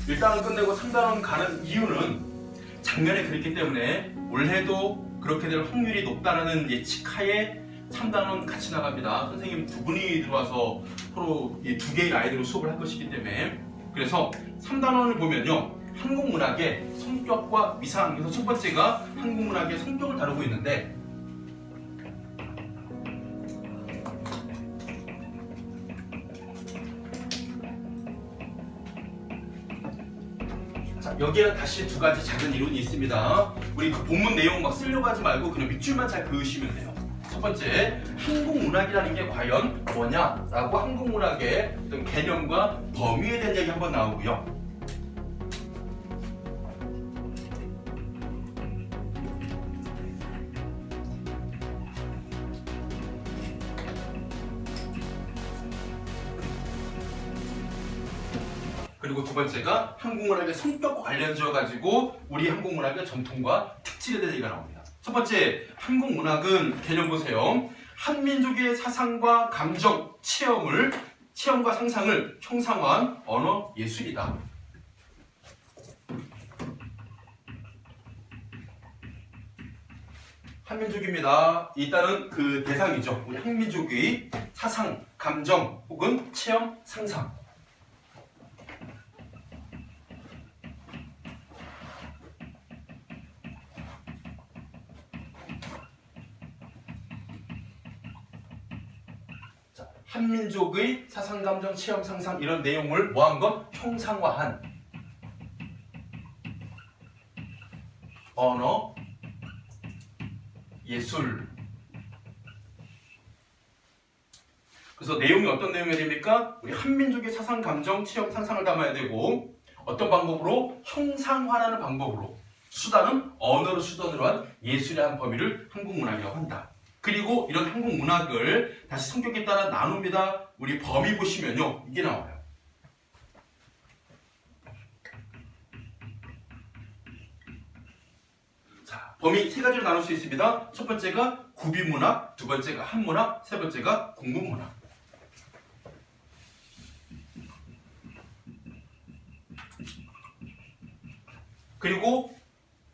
1단원 끝내고 3단원 가는 이유는 작년에 그랬기 때문에 올해도 그렇게 될 확률이 높다는 예측하에 3단원 같이 나갑니다. 선생님 두 분이 들어와서 서로 이 두 개의 아이들로 수업을 할 것이기 때문에. 그래서 3단원을 보면요, 한국문학의 성격과 위상. 그래서 첫 번째가 한국문학의 성격을 다루고 있는데, 자, 여기에 다시 두 가지 작은 이론이 있습니다. 우리 그 본문 내용 막 쓰려고 하지 말고 그냥 밑줄만 잘 그으시면 돼요. 첫 번째, 한국문학이라는 게 과연 뭐냐라고 한국문학의 어떤 개념과 범위에 대한 얘기 한번 나오고요. 그리고 두 번째가 한국문학의 성격과 관련지어 가지고 우리 한국문학의 전통과 특질에 대한 얘기가 나옵니다. 첫 번째, 한국문학은 개념 보세요. 한민족의 사상과 감정, 체험과 상상을 형상화한 언어 예술이다. 한민족입니다. 일단은 그 대상이죠. 우리 한민족의 사상, 감정 혹은 체험, 상상. 한민족의 사상, 감정, 체험, 상상 이런 내용을 뭐한 것? 형상화한 언어, 예술. 그래서 내용이 어떤 내용이 됩니까? 우리 한민족의 사상, 감정, 체험, 상상을 담아야 되고, 어떤 방법으로? 형상화라는 방법으로. 수단은 언어를 수단으로 한 예술의 한 범위를 한국문학이라고 한다. 그리고 이런 한국문학을 다시 성격에 따라 나눕니다. 우리 범위 보시면요, 이게 나와요. 자, 범위 세 가지로 나눌 수 있습니다. 첫 번째가 구비문학, 두 번째가 한문학, 세 번째가 국문문학. 그리고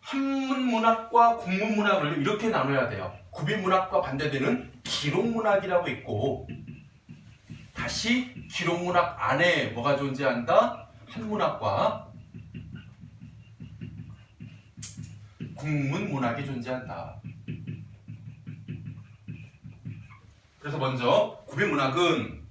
한문문학과 국문문학을 이렇게 나눠야 돼요. 구비문학과 반대되는 기록문학이라고 있고, 다시 기록문학 안에 뭐가 존재한다? 한문학과 국문문학이 존재한다. 그래서 먼저 구비문학은,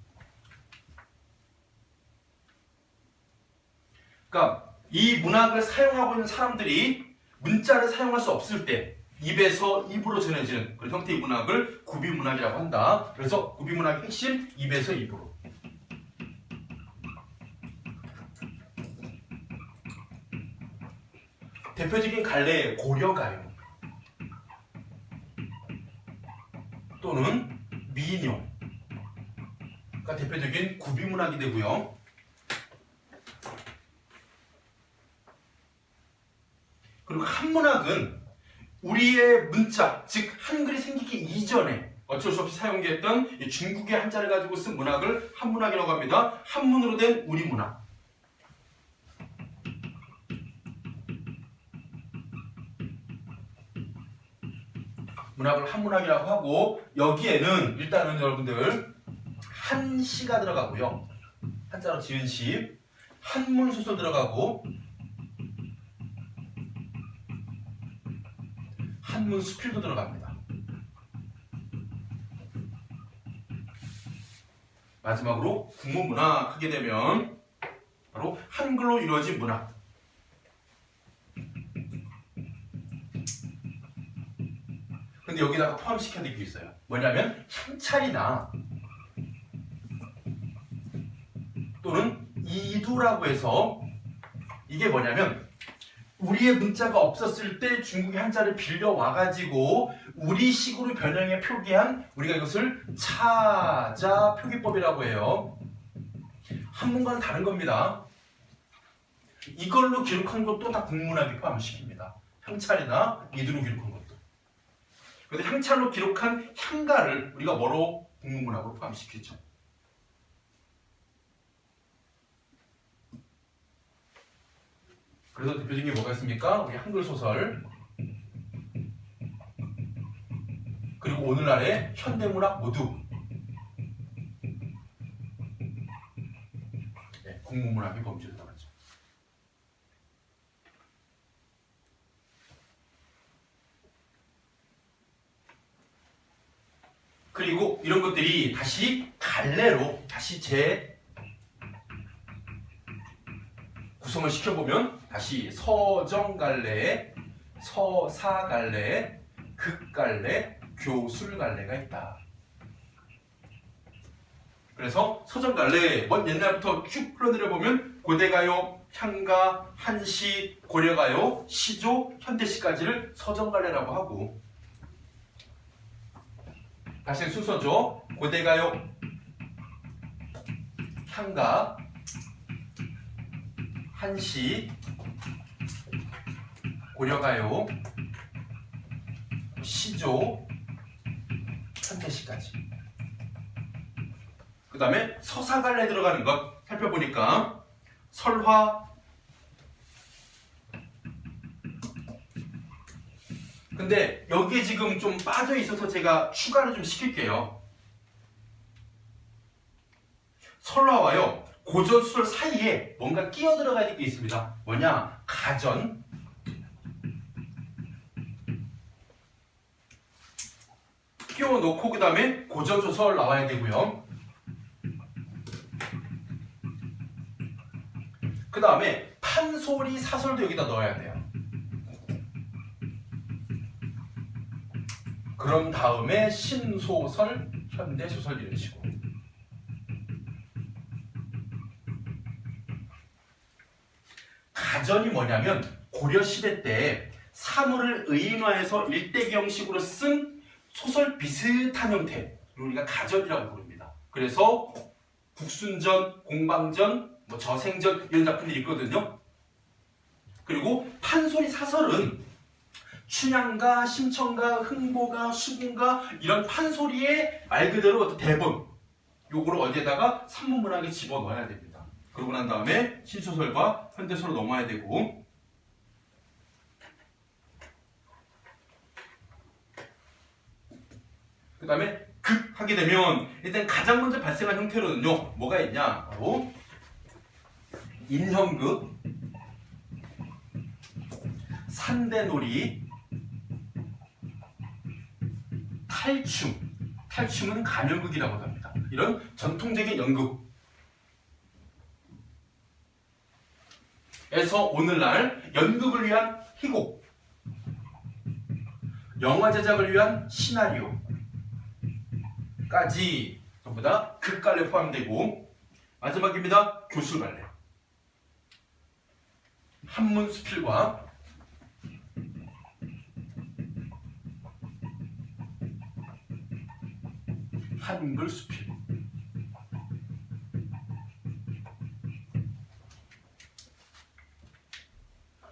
그러니까 이 문학을 사용하고 있는 사람들이 문자를 사용할 수 없을 때 입에서 입으로 전해지는 그런 형태의 문학을 구비문학이라고 한다. 그래서 구비문학의 핵심, 입에서 입으로. 대표적인 갈래 고려가요 또는 민요가 대표적인 구비문학이 되고요. 그리고 한문학은 우리의 문자, 즉 한글이 생기기 이전에 어쩔 수 없이 사용됐던 중국의 한자를 가지고 쓴 문학을 한문학이라고 합니다. 한문으로 된 우리 문학. 문학을 한문학이라고 하고, 여기에는 일단은 여러분들 한시가 들어가고요. 한자로 지은 시, 한문소설 들어가고, 한문수필도 들어갑니다. 마지막으로 국문문학 하게 되면 바로 한글로 이루어진 문학. 근데 여기다가 포함시켜야 될 게 있어요. 뭐냐면 향찰이나 또는 이두라고 해서, 이게 뭐냐면 우리의 문자가 없었을 때 중국의 한자를 빌려와가지고 우리식으로 변형해 표기한, 우리가 이것을 차자 표기법이라고 해요. 한문과는 다른 겁니다. 이걸로 기록한 것도 다 국문학에 포함시킵니다. 향찰이나 이두로 기록한 것도. 그런데 향찰로 기록한 향가를 우리가 뭐로? 국문문학으로 포함시키죠. 그래서 대표적인 게 뭐가 있습니까? 우리 한글 소설, 그리고 오늘날의 현대문학 모두, 네, 국문문학의 범주를 담았죠. 그리고 이런 것들이 다시 갈래로 다시 구성을 시켜보면 다시 서정갈래, 서사갈래, 극갈래, 교술갈래가 있다. 그래서 서정갈래, 먼 옛날부터 쭉 흘러내려보면 고대가요, 향가, 한시, 고려가요, 시조, 현대시까지를 서정갈래라고 하고, 다시 순서죠. 고대가요, 향가, 한시, 고려가요, 시조, 현대시까지. 그 다음에 서사갈래 들어가는 것 살펴보니까 설화, 근데 여기에 지금 좀 빠져 있어서 제가 추가를 좀 시킬게요. 설화와요 고전수설 사이에 뭔가 끼어 들어가야 될 게 있습니다. 뭐냐? 가전, 끼워 놓고 그 다음에 고전소설 나와야 되고요. 그 다음에 판소리 사설도 여기다 넣어야 돼요. 그런 다음에 신소설, 현대소설 이런 식으로. 가전이 뭐냐면 고려시대 때 사물을 의인화해서 일대기형식으로 쓴 소설 비슷한 형태를 우리가 가전이라고 부릅니다. 그래서 국순전, 공방전, 저생전 이런 작품들이 있거든요. 그리고 판소리 사설은 춘향가, 심청가, 흥보가, 수군가 이런 판소리의 말 그대로 어떤 대본 요거를 어디에다가 산문문학에 집어넣어야 됩니다. 그러고 난 다음에 신소설과 현대소설로 넘어야 되고, 그 다음에 극 하게 되면 일단 가장 먼저 발생한 형태로는요 뭐가 있냐, 바로 인형극, 산대놀이, 탈춤은 간연극이라고 합니다. 이런 전통적인 연극에서 오늘날 연극을 위한 희곡, 영화 제작을 위한 시나리오까지 전부 다 극갈래 포함되고, 마지막입니다. 교술갈래. 한문수필과 한글수필.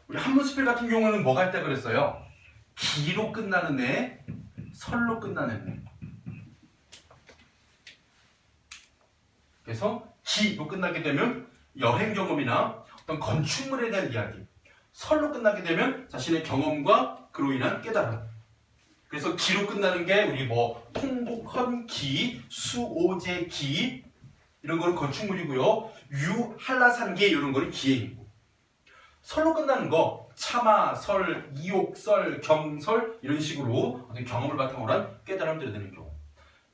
우리 한문수필 같은 경우는 뭐가 있다 그랬어요? 기로 끝나는 애, 설로 끝나는 애. 그래서 기로 끝나게 되면 여행 경험이나 어떤 건축물에 대한 이야기, 설로 끝나게 되면 자신의 경험과 그로 인한 깨달음. 그래서 기로 끝나는 게 우리 통복헌기, 수오제기 이런 거는 건축물이고요. 유한라산기 이런 거는 기행이고, 설로 끝나는 거 참화설, 이옥설, 경설 이런 식으로 어떤 경험을 바탕으로 한 깨달음을 얻는 경우.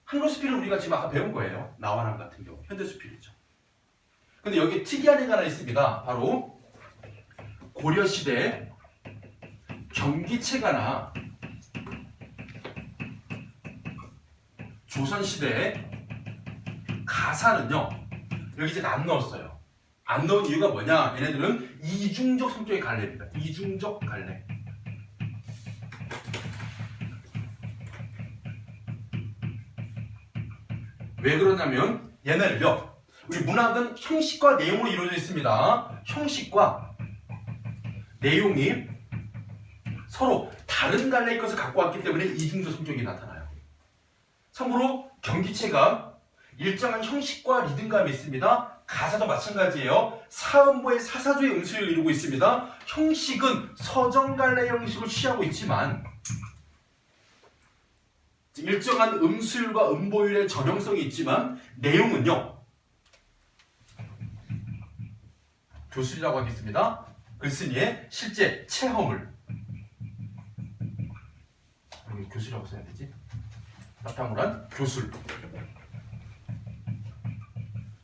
한글수필은 우리가 지금 아까 배운 거예요. 나와남 같은 경우 현대수필이죠. 근데 여기 특이한 애가 하나 있습니다. 바로 고려시대 경기체가나 조선시대 가사는요 여기 이제 안 넣었어요. 안 넣은 이유가 뭐냐, 얘네들은 이중적 성격의 갈래입니다. 이중적 갈래. 왜 그러냐면 얘네를요, 우리 문학은 형식과 내용으로 이루어져 있습니다. 형식과 내용이 서로 다른 갈래의 것을 갖고 왔기 때문에 이중적 성격이 나타나요. 참고로 경기체가 일정한 형식과 리듬감이 있습니다. 가사도 마찬가지예요. 사음보의 사사조의 음수를 이루고 있습니다. 형식은 서정갈래 형식을 취하고 있지만 일정한 음수율과 음보율의 전형성이 있지만 내용은요. 교술이라고 하겠습니다. 글쓴이의 실제 체험을 여기 교술이라고 써야 되지? 바탕으로 한 교술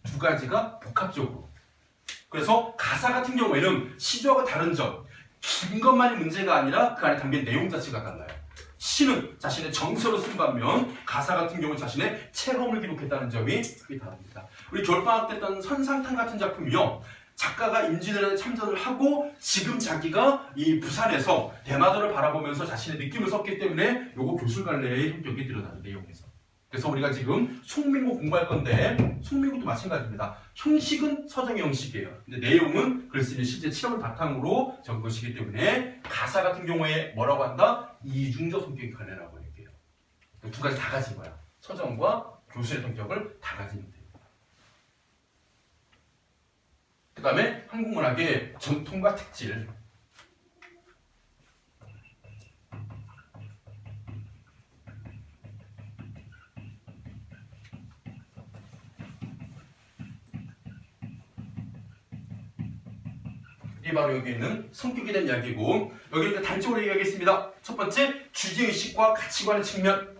두 가지가 복합적으로. 그래서 가사 같은 경우에는 시조하고 다른 점, 긴 것만이 문제가 아니라 그 안에 담긴 내용 자체가 달라요. 시는 자신의 정서로 쓴 반면 가사 같은 경우는 자신의 체험을 기록했다는 점이 크게 다릅니다. 우리 겨울방학 때 했던 선상탄 같은 작품이요. 작가가 임진왜란에 참전을 하고 지금 자기가 이 부산에서 대마도를 바라보면서 자신의 느낌을 썼기 때문에 요거 교술갈래의 형격이 드러나는 내용에서. 그래서 우리가 지금 송민구 공부할 건데 송민구도 마찬가지입니다. 형식은 서정의 형식이에요. 근데 내용은 글쓰는 실제 체험을 바탕으로 적은 것이기 때문에 가사 같은 경우에 뭐라고 한다? 이중적 성격의 갈래라고 얘기해요. 두 가지 다 가진 거야. 서정과 교술의 성격을 다 가진 돼요. 그 다음에 한국문학의 전통과 특질. 이게 바로 여기 있는 성격에 대한 이야기고, 여기는 단적으로 얘기하겠습니다. 첫 번째, 주제의식과 가치관의 측면.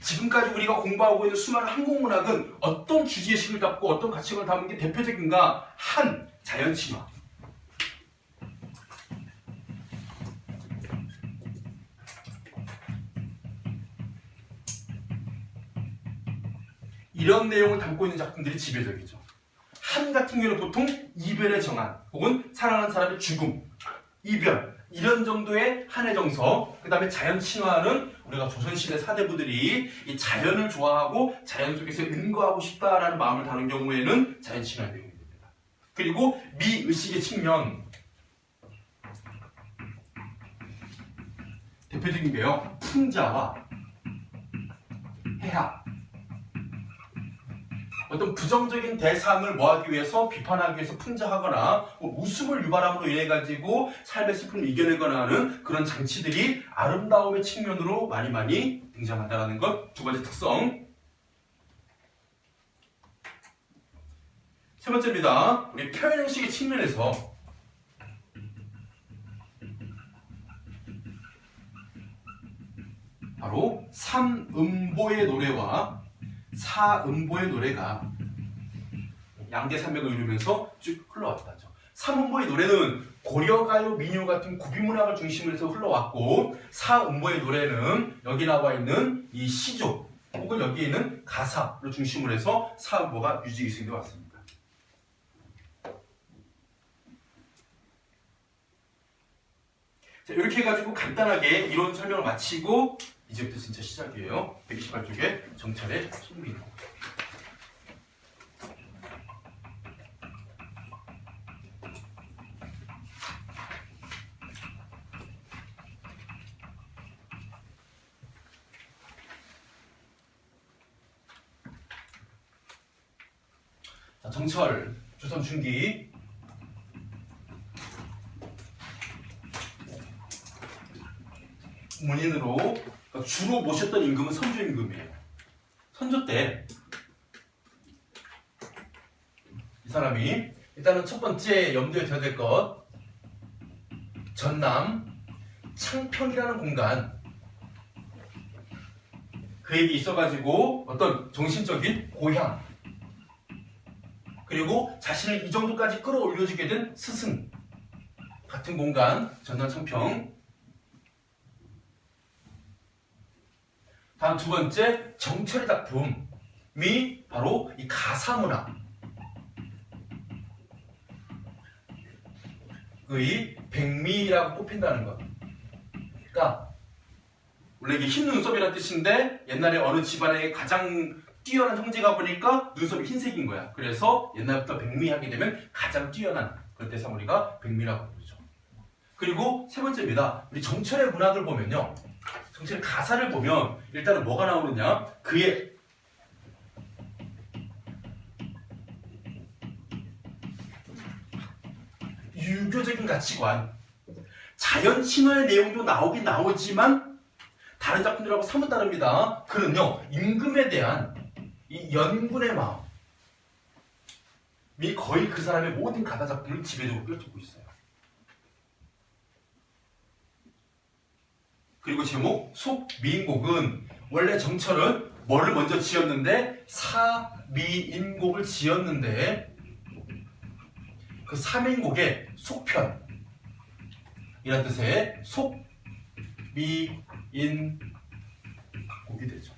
지금까지 우리가 공부하고 있는 수많은 한국문학은 어떤 주제의식을 갖고 어떤 가치관을 담은 게 대표적인가? 한, 자연친화. 이런 내용을 담고 있는 작품들이 지배적이죠. 한 같은 경우는 보통 이별의 정한 혹은 사랑하는 사람의 죽음, 이별 이런 정도의 한의 정서. 그 다음에 자연 친화는 우리가 조선시대 사대부들이 이 자연을 좋아하고 자연 속에서 은거하고 싶다라는 마음을 다룬 경우에는 자연 친화의 내용이 됩니다. 그리고 미의식의 측면. 대표적인 게요. 풍자와 해학. 어떤 부정적인 대상을 뭐하기 위해서 비판하기 위해서 풍자하거나 웃음을 유발함으로 인해 가지고 삶의 슬픔을 이겨내거나 하는 그런 장치들이 아름다움의 측면으로 많이 등장한다는 것. 두 번째 특성. 세 번째입니다. 우리 표현 형식의 측면에서 바로 삼음보의 노래와 사음보의 노래가 양대산맥을 이루면서 쭉 흘러왔다죠. 삼음보의 노래는 고려가요, 민요 같은 구비문학을 중심으로 해서 흘러왔고, 사음보의 노래는 여기 나와 있는 이 시조 혹은 여기 있는 가사를 중심으로 해서 사음보가 유지되어 왔습니다. 자, 이렇게 해가지고 간단하게 이론 설명을 마치고 이제부터 진짜 시작이에요. 128쪽에 정찰의 속미로. 자, 정철, 조선 중기. 문인으로 주로 모셨던 임금은 선조 임금이에요. 선조 때 이 사람이 일단은 첫 번째 염두에 둬야 될 것, 전남 창평이라는 공간, 그에게 있어가지고 어떤 정신적인 고향, 그리고 자신을 이 정도까지 끌어올려주게 된 스승 같은 공간, 전남 창평. 다음 두 번째, 정철의 작품이 바로 이 가사문학, 의 백미라고 뽑힌다는 것. 그러니까 원래 이게 흰 눈썹이라는 뜻인데 옛날에 어느 집안에 가장 뛰어난 형제가 보니까 눈썹이 흰색인 거야. 그래서 옛날부터 백미하게 되면 가장 뛰어난, 그럴 때 우리가 백미라고 부르죠. 그리고 세 번째입니다. 우리 정철의 문학을 보면요, 정치의 가사를 보면 일단은 뭐가 나오느냐? 그의 유교적인 가치관, 자연 친화의 내용도 나오긴 나오지만 다른 작품들하고 사뭇 다릅니다. 그는요, 임금에 대한 이 연군의 마음이 거의 그 사람의 모든 가사 작품을 지배적으로 꿰뚫고 있어요. 그리고 제목 속미인곡은 원래 정철은 뭐를 먼저 지었는데 사미인곡을 지었는데 그 사미인곡의 속편 이란 뜻의 속미인곡이 되죠.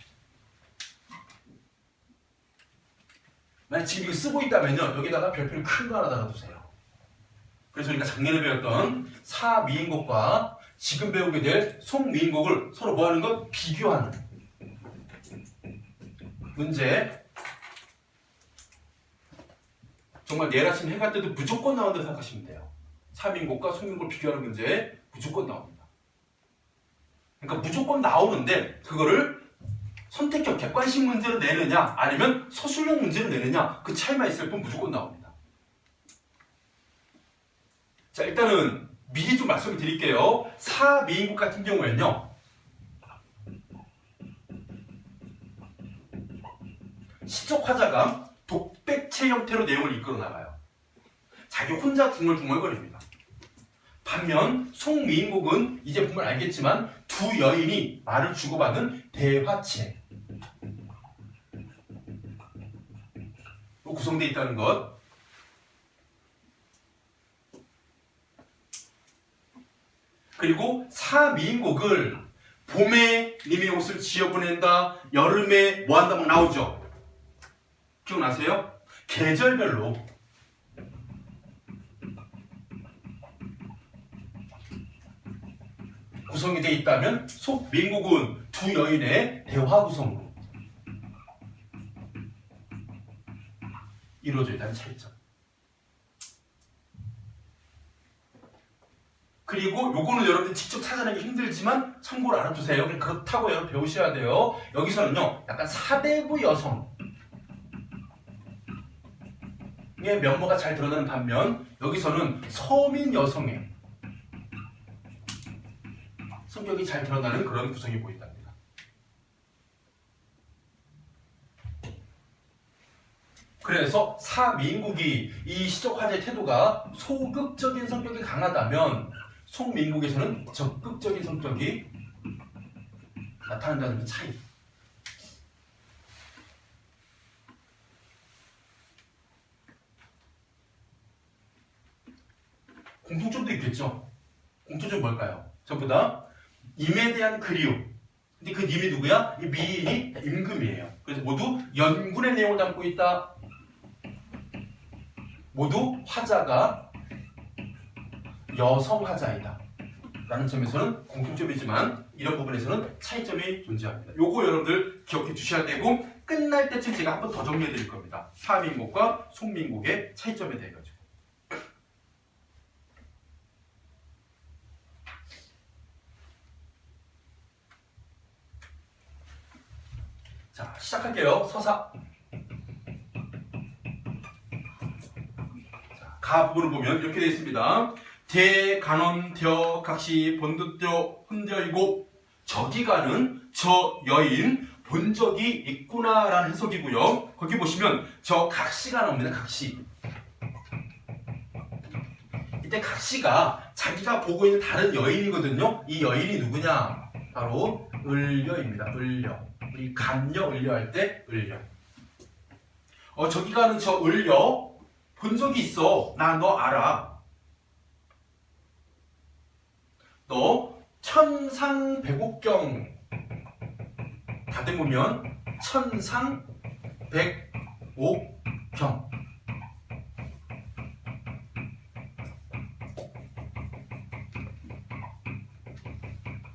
만약 지금 이거 쓰고 있다면요, 여기다가 별표를 큰 거 하나 달아두세요. 그래서 우리가 작년에 배웠던 사미인곡과 지금 배우게 될 속미인곡을 서로 뭐 하는 것? 비교하는 문제. 정말 내일 아침 해갈 때도 무조건 나온다고 생각하시면 돼요. 사미인곡과 속미인곡을 비교하는 문제 무조건 나옵니다. 그러니까 무조건 나오는데 그거를 선택적 객관식 문제로 내느냐 아니면 서술형 문제로 내느냐 그 차이만 있을 뿐 무조건 나옵니다. 자, 일단은 미리 좀 말씀을 드릴게요. 사미인곡 같은 경우에는요, 시적 화자가 독백체 형태로 내용을 이끌어 나가요. 자기 혼자 중얼중얼거립니다. 반면 속미인곡은 이제 보면 알겠지만 두 여인이 말을 주고받는 대화체 구성되어 있다는 것. 그리고 사미인곡을 봄에 님의 옷을 지어보낸다, 여름에 뭐한다 막 나오죠. 기억나세요? 계절별로 구성이 되어 있다면 속미인곡은 두 여인의 대화 구성으로 이루어져 있다는 차이점. 그리고 요거는 여러분들 직접 찾아내기 힘들지만 참고로 알아두세요. 그렇다고 여러분 배우셔야 돼요. 여기서는요, 약간 사대부 여성의 면모가 잘 드러나는 반면 여기서는 서민 여성의 성격이 잘 드러나는 그런 구성이 보인답니다. 그래서 사미인국이 이 시적 화제의 태도가 소극적인 성격이 강하다면 속미인국에서는 적극적인 성격이 나타난다는 차이. 공통점도 있겠죠. 공통점 뭘까요? 전부 다 임에 대한 그리움. 근데 그 임이 누구야? 이 미인이 임금이에요. 그래서 모두 연군의 내용을 담고 있다. 모두 화자가 여성 화자이다 라는 점에서는 공통점이지만 이런 부분에서는 차이점이 존재합니다. 요거 여러분들 기억해 주셔야 되고, 끝날 때쯤 제가 한 번 더 정리해 드릴 겁니다. 사미인국과 속미인국의 차이점에 대해 가지고. 자, 시작할게요. 서사. 자, 가 부분을 보면 이렇게 되어 있습니다. 대간원 뎌 각시 본득려 혼뎌이고 저기 가는 저 여인 본 적이 있구나라는 해석이고요. 거기 보시면 저 각시가 나옵니다. 각시. 이때 각시가 자기가 보고 있는 다른 여인이거든요. 이 여인이 누구냐? 바로 을려입니다. 을려. 우리 간여 을려 할 때 을려. 저기 가는 저 을려 본 적이 있어. 나 너 알아. 너 천상백옥경 다듬으면 천상백옥경.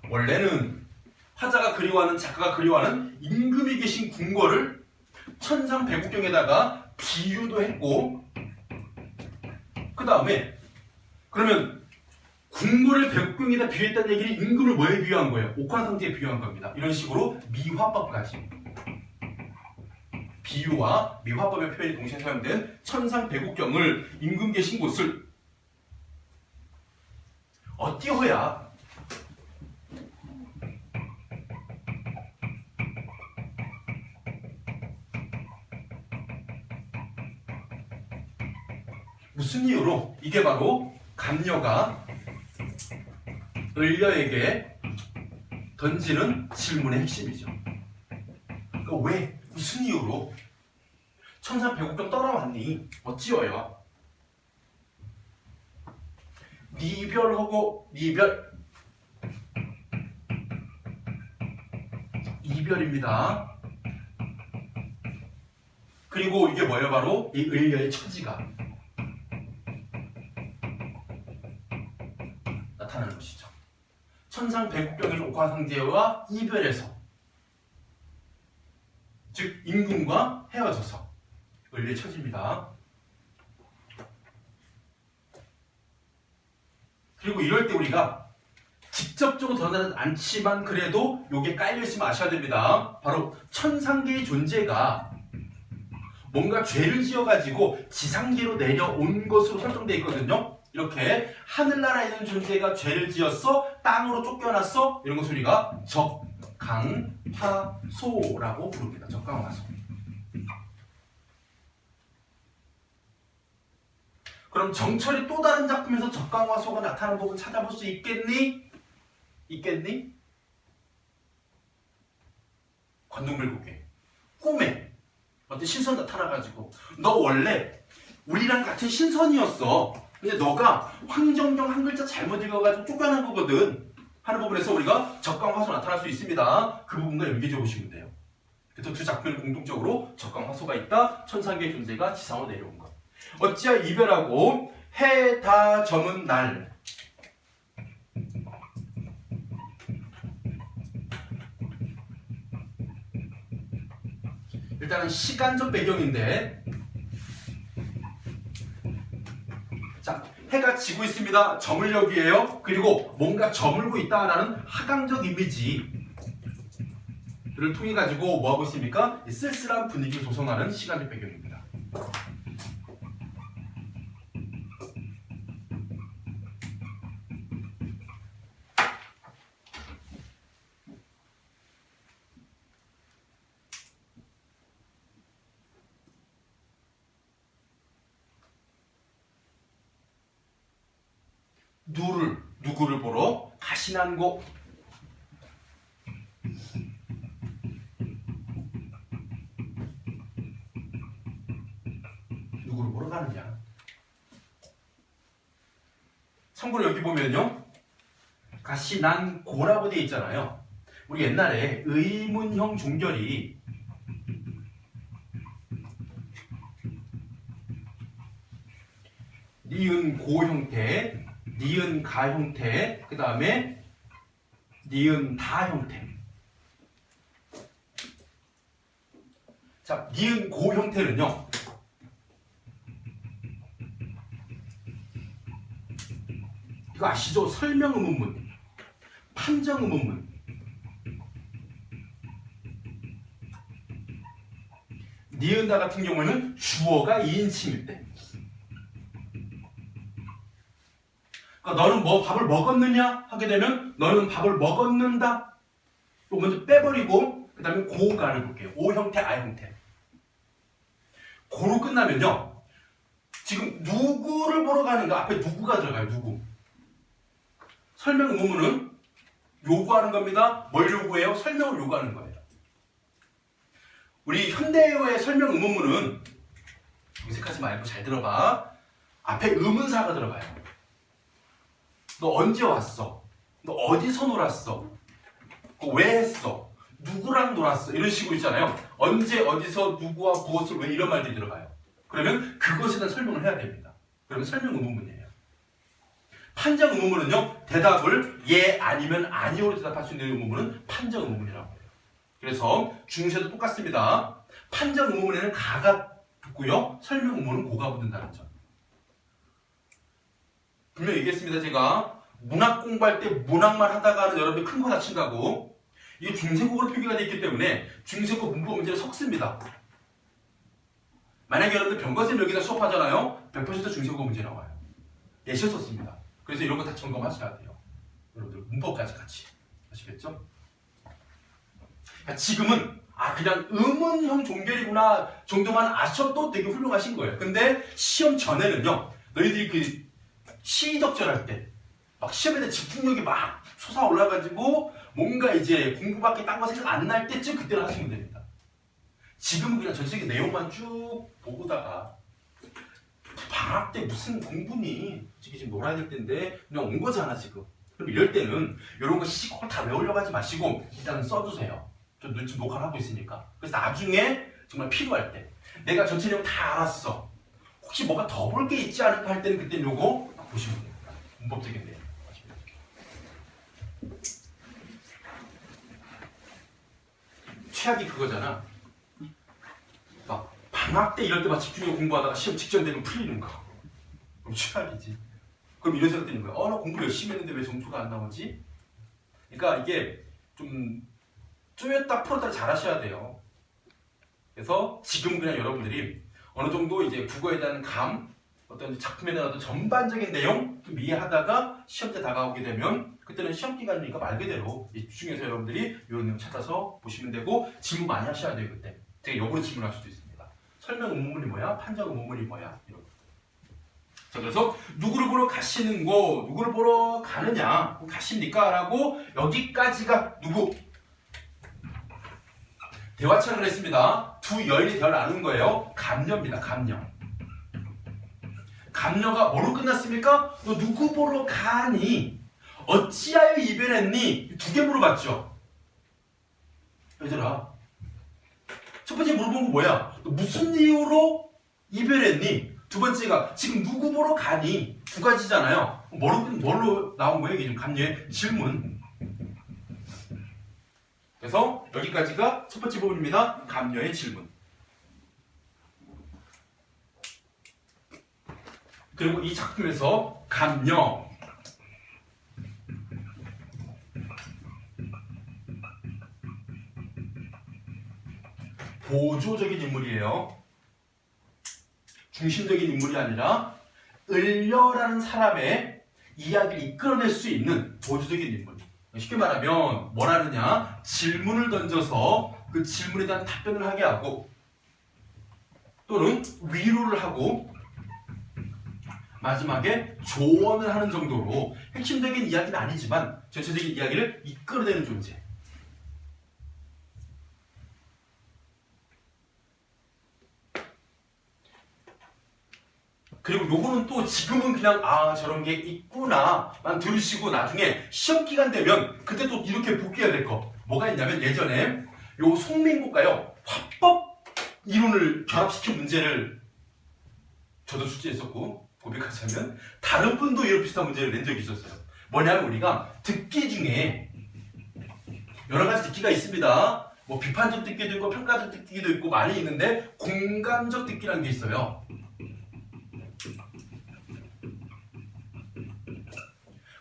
원래는 화자가 그리워하는, 작가가 그리워하는 임금이 계신 궁궐을 천상백옥경에다가 비유도 했고, 그 다음에 그러면 국물을 백국경에다 비유했다는 얘기는 임금을 뭐에 비유한 거예요? 옥황상제에 비유한 겁니다. 이런 식으로 미화법까지 비유와 미화법의 표현이 동시에 사용된 천상백국경을 임금 계신 곳을 어띄어야 무슨 이유로? 이게 바로 감녀가 을려에게 던지는 질문의 핵심이죠. 그러니까 왜? 무슨 이유로? 천상백국경 떠나왔니? 어찌어야? 이별하고 이별입니다. 그리고 이게 뭐예요? 바로 이 을려의 처지가 나타나는 것이죠. 천상백국경인 옥황상제와 이별해서, 즉 임금과 헤어져서 을려의 처지입니다. 그리고 이럴 때 우리가 직접적으로 드러나지 않지만 그래도 요게 깔려있으면 아셔야 됩니다. 바로 천상계의 존재가 뭔가 죄를 지어가지고 지상계로 내려온 것으로 설정되어 있거든요. 이렇게 하늘나라에 있는 존재가 죄를 지었어, 땅으로 쫓겨났어, 이런 것을 우리가 적강화소라고 부릅니다. 적강화소. 그럼 정철이 또 다른 작품에서 적강화소가 나타나는 부분 찾아볼 수 있겠니? 있겠니? 관동별국에 꿈에 어떤 신선 나타나가지고 너 원래 우리랑 같은 신선이었어. 근데 너가 황정경 한 글자 잘못 읽어가지고 쫓겨난 거거든 하는 부분에서 우리가 적강화소 나타날 수 있습니다. 그 부분과 연계지어 보시면 돼요. 그래서 두 작품에는 공통적으로 적강화소가 있다. 천상계의 존재가 지상으로 내려온 것. 어찌하여 이별하고 해 다 저문 날. 일단은 시간적 배경인데, 자, 해가 지고 있습니다. 저물녘이에요. 그리고 뭔가 저물고 있다라는 하강적 이미지를 통해 가지고 뭐 하고 있습니까? 쓸쓸한 분위기를 조성하는 시간적 배경입니다. 누구를 보러? 가시난고. 누구를 보러 가느냐? 참고로 여기 보면요, 가시난고라고 되어 있잖아요. 우리 옛날에 의문형 종결이 니은고 형태, 니은가 형태, 그 다음에 니은다 형태. 자, 니은고 형태는요, 이거 아시죠? 설명의문문, 판정의문문. 니은다 같은 경우에는 주어가 2인칭일 때. 그러니까 너는 뭐 밥을 먹었느냐 하게 되면 너는 밥을 먹었는다. 이거 먼저 빼버리고 그 다음에 고가를 볼게요. 오 형태, 아 형태. 고로 끝나면요, 지금 누구를 보러 가는가? 앞에 누구가 들어가요. 누구. 설명 의문은 요구하는 겁니다. 뭘 요구해요? 설명을 요구하는 거예요. 우리 현대어의 설명 의문문은 어색하지 말고 잘 들어봐. 앞에 의문사가 들어가요. 너 언제 왔어? 너 어디서 놀았어? 왜 했어? 누구랑 놀았어? 이런 식으로 있잖아요. 언제, 어디서, 누구와, 무엇을, 왜 이런 말들이 들어가요. 그러면 그것에 대한 설명을 해야 됩니다. 그러면 설명 의문문이에요. 판정 의문문은요, 대답을 예 아니면 아니오로 대답할 수 있는 의문문은 판정 의문문이라고 해요. 그래서 중세도 똑같습니다. 판정 의문문에는 가가 붙고요, 설명 의문은 고가 붙는다는 점. 분명히 얘기했습니다. 제가 문학 공부할 때 문학만 하다가는 여러분이 큰 거 다친다고. 이게 중세국어로 표기가 되어 있기 때문에 중세국어 문법 문제를 섞습니다. 만약에 여러분들 병과쌤 여기다 수업하잖아요. 100% 중세국어 문제 나와요. 예시를 썼습니다. 그래서 이런 거 다 점검하셔야 돼요. 여러분들 문법까지 같이. 아시겠죠? 지금은 그냥 음운형 종결이구나 정도만 아셔도 되게 훌륭하신 거예요. 근데 시험 전에는요, 너희들이 그 시적절할 때 막 시험에 대한 집중력이 막 솟아 올라가지고 뭔가 이제 공부밖에 딴 거 생각 안 날 때쯤 그때는 하시면 됩니다. 지금은 그냥 전체적인 내용만 쭉 보고다가 방학 때 무슨 공부니? 솔직히 지금 놀아야 될 텐데 그냥 온 거잖아 지금. 그럼 이럴 때는 이런 거 시골 다 외우려고 하지 마시고 일단은 써두세요. 저 지금 녹화를 하고 있으니까. 그래서 나중에 정말 필요할 때 내가 전체 내용 다 알았어. 혹시 뭐가 더 볼 게 있지 않을까 할 때는 그때 요거 보시면 됩니다. 문법적인 내용. 최악이 그거잖아. 막 방학 때 이럴 때 막 집중해서 공부하다가 시험 직전 되면 풀리는 거. 그럼 최악이지. 그럼 이런 생각 드는 거야. 나 공부 열심히 했는데 왜 점수가 안 나오지? 그러니까 이게 좀 쪼였다 풀었다 잘 하셔야 돼요. 그래서 지금 그냥 여러분들이 어느 정도 이제 국어에 대한 어떤 작품에 대한 어떤 전반적인 내용 좀 이해하다가 시험 때 다가오게 되면 그때는 시험 기간이니까 말 그대로 집중해서 여러분들이 이런 내용 찾아서 보시면 되고 질문 많이 하셔야 돼요. 그때 제가 역으로 질문할 수도 있습니다. 설명 의문문이 뭐야? 판정 의문문이 뭐야? 이런. 자, 그래서 누구를 보러 가시는 거, 누구를 보러 가느냐, 가십니까? 라고 여기까지가 누구? 대화창을 했습니다. 두 여인이 대화를 나눈 거예요. 감녀입니다. 감녀. 감녀가 뭐로 끝났습니까? 너 누구 보러 가니? 어찌하여 이별했니? 두 개 물어봤죠. 얘들아, 첫 번째 물어본 거 뭐야? 너 무슨 이유로 이별했니? 두 번째가 지금 누구 보러 가니? 두 가지잖아요. 뭘로 나온 거예요? 이게 좀 감녀의 질문. 그래서 여기까지가 첫 번째 부분입니다. 감녀의 질문. 그리고 이 작품에서 감녀, 보조적인 인물이에요. 중심적인 인물이 아니라 을려라는 사람의 이야기를 이끌어낼 수 있는 보조적인 인물. 쉽게 말하면 뭘 하느냐? 질문을 던져서 그 질문에 대한 답변을 하게 하고 또는 위로를 하고 마지막에 조언을 하는 정도로 핵심적인 이야기는 아니지만 전체적인 이야기를 이끌어내는 존재. 그리고 요거는 또 지금은 그냥 저런 게 있구나만 들으시고 나중에 시험 기간 되면 그때 또 이렇게 복귀해야 될 거 뭐가 있냐면 예전에 요 송민국가요 화법 이론을 결합시킨 문제를 저도 출제했었고 고백하자면 다른 분도 이런 비슷한 문제를 낸 적이 있었어요. 뭐냐면 우리가 듣기 중에 여러 가지 듣기가 있습니다. 뭐 비판적 듣기도 있고 평가적 듣기도 있고 많이 있는데 공감적 듣기라는 게 있어요.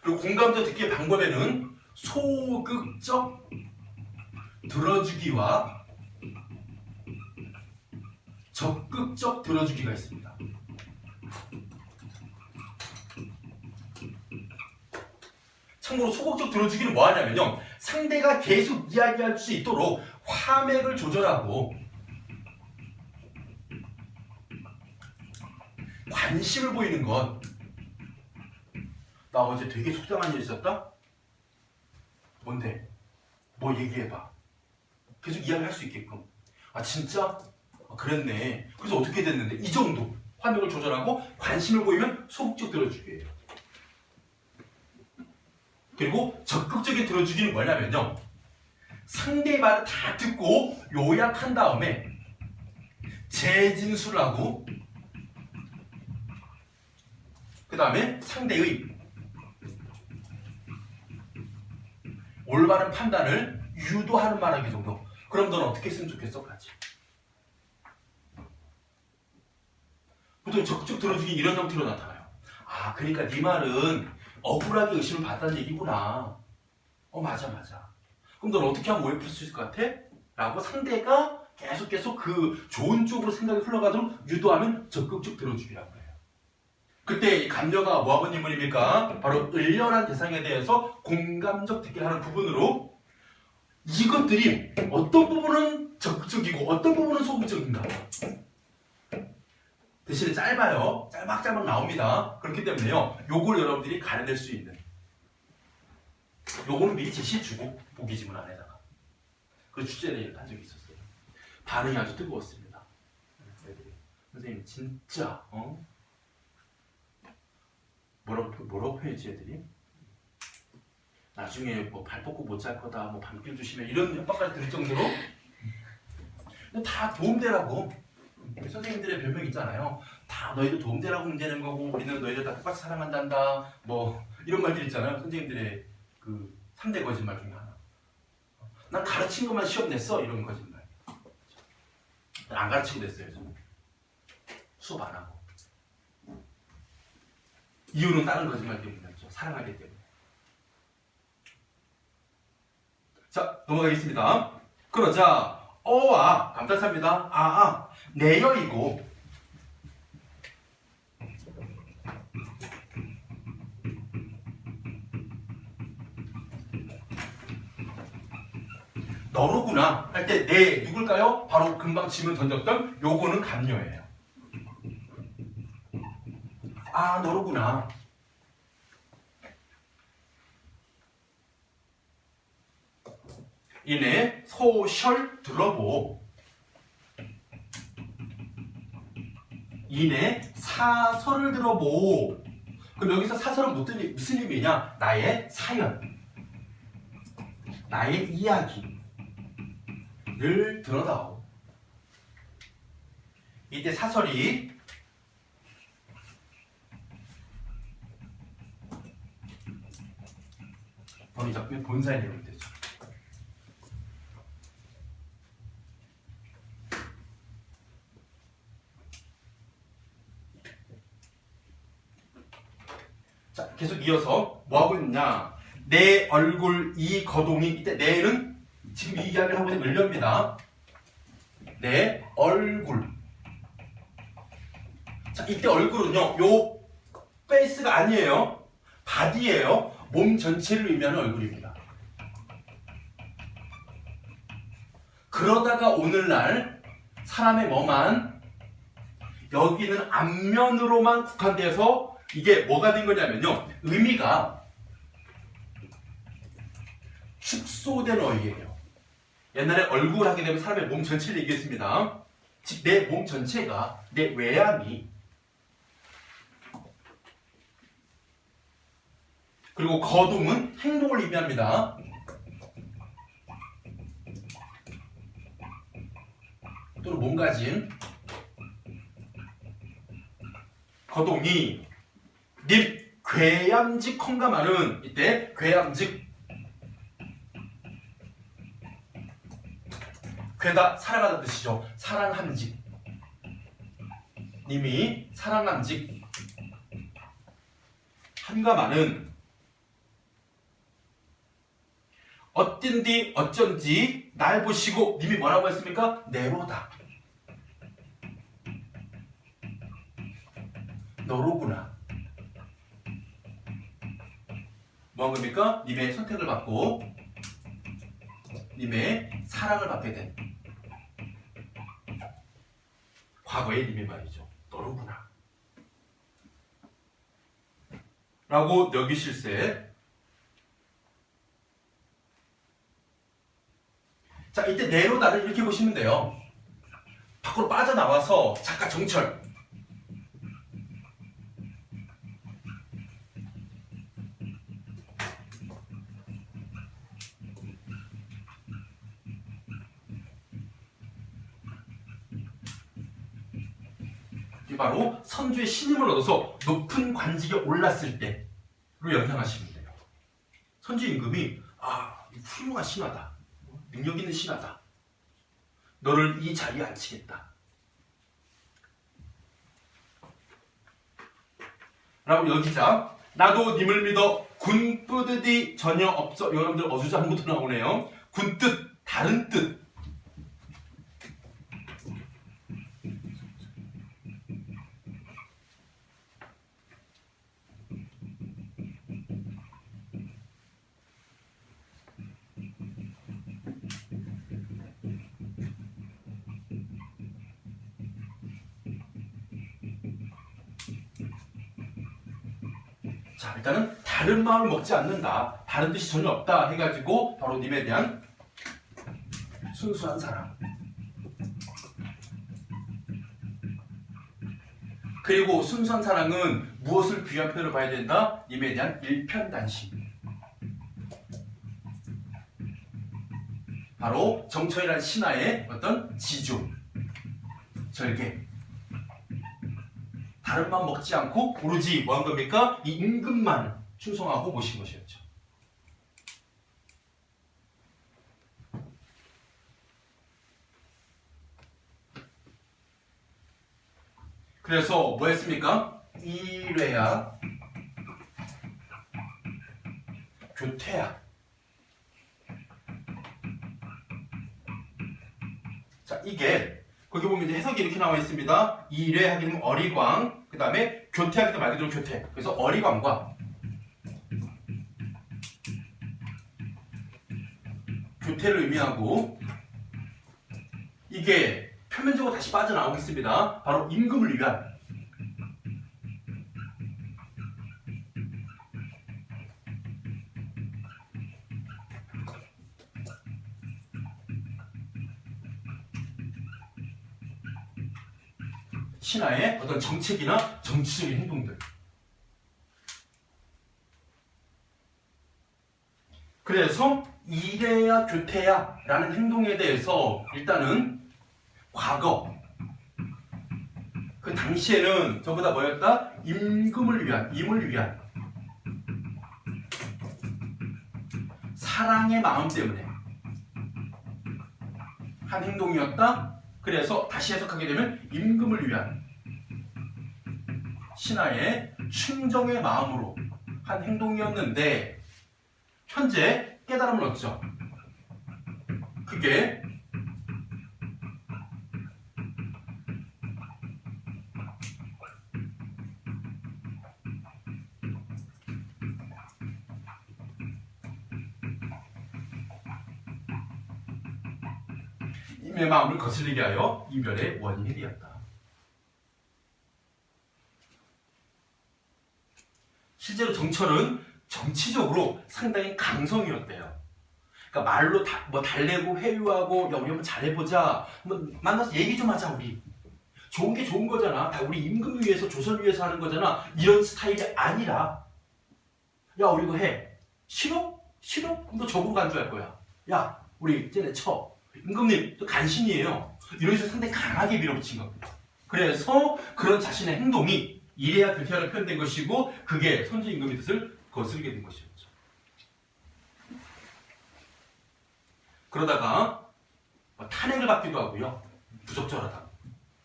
그리고 공감적 듣기의 방법에는 소극적 들어주기와 적극적 들어주기가 있습니다. 참고로 소극적 들어주기는 뭐 하냐면요. 상대가 계속 이야기할 수 있도록 화맥을 조절하고 관심을 보이는 것. 나 어제 되게 속상한 일 있었다? 뭔데? 뭐 얘기해봐. 계속 이야기할 수 있게끔. 진짜? 그랬네. 그래서 어떻게 됐는데? 이 정도 화면을 조절하고 관심을 보이면 소극적 들어주기예요. 그리고 적극적인 들어주기는 뭐냐면요. 상대의 말을 다 듣고 요약한 다음에 재진술을 하고 그 다음에 상대의 올바른 판단을 유도하는 말하기 정도. 그럼 너는 어떻게 했으면 좋겠어? 같이. 보통 적극적 들어주기 이런 형태로 나타나요. 그러니까 네 말은 억울하게 의심을 받았다는 얘기구나. 맞아. 그럼 넌 어떻게 하면 오해 풀 수 있을 것 같아? 라고 상대가 계속 그 좋은 쪽으로 생각이 흘러가도록 유도하면 적극적 들어주기라고 해요. 그때 이 감녀가 뭐하고 있는 인물입니까? 바로 을련한 대상에 대해서 공감적 듣기를 하는 부분으로 이것들이 어떤 부분은 적극적이고 어떤 부분은 소극적인가. 대신에 짧아요. 짤막짤막 나옵니다. 그렇기 때문에요. 요걸 여러분들이 가려낼 수 있는, 요거는 미리 제시해주고 보기 지문 안에다가 그 주제를 한 적이 있었어요. 반응이 아주 뜨거웠습니다. 선생님 진짜 뭐라고 표현했지 애들이? 나중에 뭐 발 뻗고 못 잘 거다, 뭐 밤길 조심해, 이런 협박까지 들을 정도로. 다 도움되라고. 선생님들의 별명 있잖아요. 다 너희들 도움되라고 문제낸 거고 우리는 너희들 다 똑같이 사랑한단다, 뭐 이런 말들 있잖아요. 선생님들의 그 3대 거짓말 중에 하나. 난 가르친 것만 시험 냈어, 이런 거짓말. 안 가르치고 냈어요. 저는 수업 안 하고. 이유는 다른 거짓말 때문이었죠. 사랑하기 때문에. 자, 넘어가겠습니다. 그러자 어와 감탄사입니다. 내여이고 너로구나 할 때 내 누굴까요? 바로 금방 질문 던졌던 요거는 감녀예요. 너로구나. 이내 소셜 들어보. 이내 사설을 들어보. 그럼 여기서 사설은 무슨 의미냐? 나의 사연, 나의 이야기를 들어다오. 이때 사설이 이 작품의 본사에 내용이 되죠. 자, 계속 이어서 뭐 하고 있느냐? 내 얼굴 이 거동이, 이때 내는 지금 이 이야기를 하고 있는 을려입니다. 내 얼굴. 자, 이때 얼굴은요, 요 페이스가 아니에요. 바디예요. 몸 전체를 의미하는 얼굴입니다. 그러다가 오늘날 사람의 뭐만 여기는 앞면으로만 국한돼서 이게 뭐가 된 거냐면요, 의미가 축소된 어휘예요. 옛날에 얼굴 하게 되면 사람의 몸 전체를 얘기했습니다. 즉 내 몸 전체가, 내 외양이, 그리고 거동은 행동을 의미합니다. 또는 몸가짐. 거동이 님 괴얌직 헝가마는, 이때 괴얌직, 괴다 사랑하다는 뜻이죠. 사랑함직. 님이 사랑함직 한가마는 어쩐디 어쩐지 날 보시고 님이 뭐라고 했습니까? 내로다. 너로구나. 뭐한 겁니까? 님의 선택을 받고 님의 사랑을 받게 된 과거의 님의 말이죠. 너로구나. 라고 여기실세. 자, 이때 내로다를 이렇게 보시면 돼요. 밖으로 빠져나와서 작가 정철. 이 바로 선주의 신임을 얻어서 높은 관직에 올랐을 때로 연상하시면 돼요. 선주 임금이 훌륭한 신하다, 능력 있는 신하다, 너를 이 자리에 앉히겠다 라고 여기자 나도 님을 믿어 군 뿌듯이 전혀 없어. 여러분들 어수장부터 나오네요. 군 뜻, 다른 뜻. 자, 일단은 다른 마음을 먹지 않는다. 다른 뜻이 전혀 없다 해가지고 바로 님에 대한 순수한 사랑. 그리고 순수한 사랑은 무엇을 귀한 표현을 봐야 된다? 님에 대한 일편단심. 바로 정철이라는 신하의 어떤 지조, 절개. 다른 맘 먹지 않고 오로지 뭐 한 겁니까? 이 임금만 충성하고 모신 것이었죠. 그래서 뭐 했습니까? 이례야 교태야. 자, 이게 거기 보면 이제 해석이 이렇게 나와 있습니다. 이례 하게 되면 어리광, 그 다음에 교태 하게 되면 말 그대로 교태. 그래서 어리광과 교태를 의미하고, 이게 표면적으로 다시 빠져나오겠습니다. 바로 임금을 위한 신하의 어떤 정책이나 정치적인 행동들. 그래서 이래야 교태야 라는 행동에 대해서 일단은 과거, 그 당시에는 전부 다 뭐였다? 임금을 위한, 임을 위한 사랑의 마음 때문에 한 행동이었다. 그래서 다시 해석하게 되면 임금을 위한 신하의 충정의 마음으로 한 행동이었는데, 현재 깨달음을 얻죠. 그게 임의 마음을 거슬리게 하여 이별의 원인이 되었다. 실제로 정철은 정치적으로 상당히 강성이었대요. 그러니까 말로 뭐 달래고 회유하고, 야, 우리 한번 잘해보자, 한번 만나서 얘기 좀 하자, 우리 좋은 게 좋은 거잖아, 다 우리 임금을 위해서, 조선을 위해서 하는 거잖아, 이런 스타일이 아니라, 야, 우리 이거 해, 싫어? 싫어? 그럼 너 적으로 간주할 거야. 야, 우리 쟤네 쳐, 임금님 또 간신이에요. 이런 식으로 상당히 강하게 밀어붙인 겁니다. 그래서 그런 자신의 행동이 이래야 교태야로 표현된 것이고, 그게 선조 임금의 뜻을 거스르게 된 것이었죠. 그러다가 탄핵을 받기도 하고요, 부적절하다.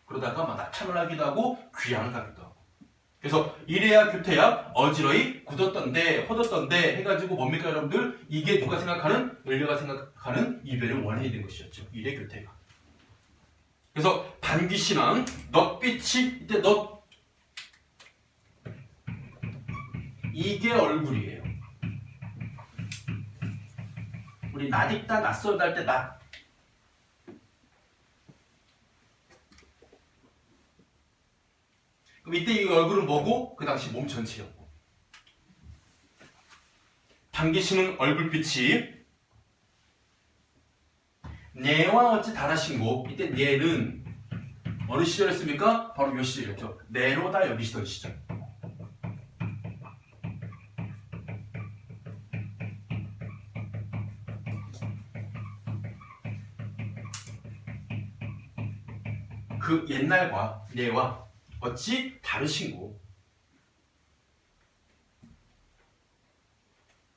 그러다가 낙참을 하기도 하고 귀양을 가기도 하고. 그래서 이래야 교태야, 어지러이 굳었던데 허뒀던데 해가지고 뭡니까 여러분들? 이게 누가 생각하는, 인류가 생각하는 이별의 원인이 된 것이었죠. 이래 교태가. 그래서 반기신앙, 넛빛이, 이때 넛, 이게 얼굴이에요. 우리 낯익다, 낯설다 할 때 낯. 그럼 이때 이 얼굴은 뭐고? 그 당시 몸 전체였고. 반기시는 얼굴빛이 내와 어찌 다라신고, 이때 내는 어느 시절이었습니까? 바로 이 시절이었죠. 내로다 여기시던 시절. 그 옛날과 내와 어찌 다르신고.